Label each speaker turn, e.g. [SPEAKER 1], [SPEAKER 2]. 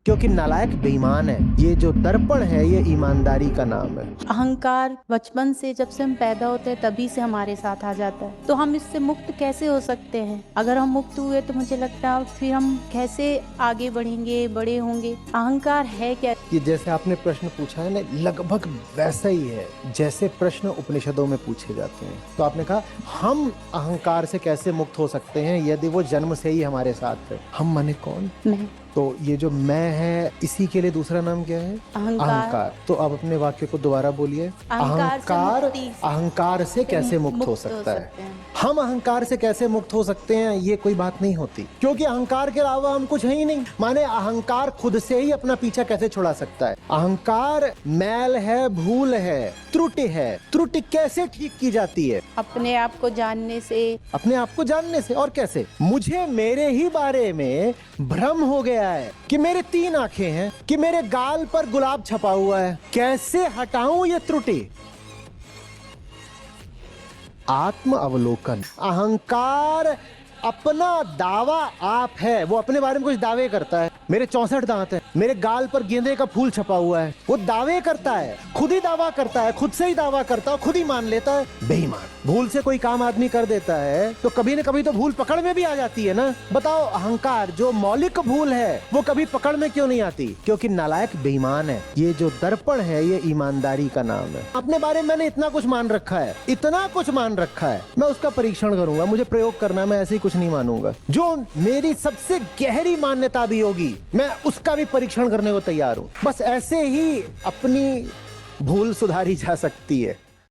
[SPEAKER 1] क्योंकि नालायक बेईमान है। ये जो दर्पण है ये ईमानदारी का नाम है।
[SPEAKER 2] अहंकार बचपन से, जब से हम पैदा होते हैं तभी से हमारे साथ आ जाता है, तो हम इससे मुक्त कैसे हो सकते हैं? अगर हम मुक्त हुए तो मुझे लगता है फिर हम कैसे आगे बढ़ेंगे, बड़े होंगे। अहंकार है क्या?
[SPEAKER 1] ये जैसे आपने प्रश्न पूछा है ना, लगभग वैसा ही है जैसे प्रश्न उपनिषदों में पूछे जाते हैं। तो आपने कहा हम अहंकार से कैसे मुक्त हो सकते हैं यदि वो जन्म से ही हमारे साथ है। हम माने कौन?
[SPEAKER 2] मैं।
[SPEAKER 1] तो ये जो मैं है, इसी के लिए दूसरा नाम क्या है?
[SPEAKER 2] अहंकार।
[SPEAKER 1] तो अब अपने वाक्य को दोबारा बोलिए।
[SPEAKER 2] अहंकार
[SPEAKER 1] अहंकार से कैसे मुक्त हो सकता है? हम अहंकार से कैसे मुक्त हो सकते हैं, ये कोई बात नहीं होती, क्योंकि अहंकार के अलावा हम कुछ है ही नहीं। माने अहंकार खुद से ही अपना पीछा कैसे छुड़ा सकता है? अहंकार मैल है, भूल है, त्रुटि है। त्रुटि कैसे ठीक की जाती है?
[SPEAKER 2] अपने आप को जानने से।
[SPEAKER 1] अपने आप को जानने से। और कैसे? मुझे मेरे ही बारे में भ्रम हो गया है कि मेरे 3 आंखें हैं, कि मेरे गाल पर गुलाब छपा हुआ है। कैसे हटाऊं ये त्रुटि? आत्म अवलोकन। अहंकार अपना दावा आप है, वो अपने बारे में कुछ दावे करता है। मेरे 64 दांत हैं, मेरे गाल पर गेंदे का फूल छपा हुआ है। वो दावे करता है, खुद ही दावा करता है, खुद से ही दावा करता है, खुद ही मान लेता है। बेईमान। भूल से कोई काम आदमी कर देता है तो कभी न कभी तो भूल पकड़ में भी आ जाती है ना। बताओ, अहंकार जो मौलिक भूल है वो कभी पकड़ में क्यों नहीं आती? क्योंकि नालायक बेईमान है। ये जो दर्पण है ये ईमानदारी का नाम है। अपने बारे में मैंने इतना कुछ मान रखा है, इतना कुछ मान रखा है, मैं उसका परीक्षण करूंगा। मुझे प्रयोग करना, मैं ऐसे ही कुछ नहीं मानूंगा। जो मेरी सबसे गहरी मान्यता भी होगी मैं उसका भी परीक्षण करने को तैयार हूं। बस ऐसे ही अपनी भूल सुधारी जा सकती है।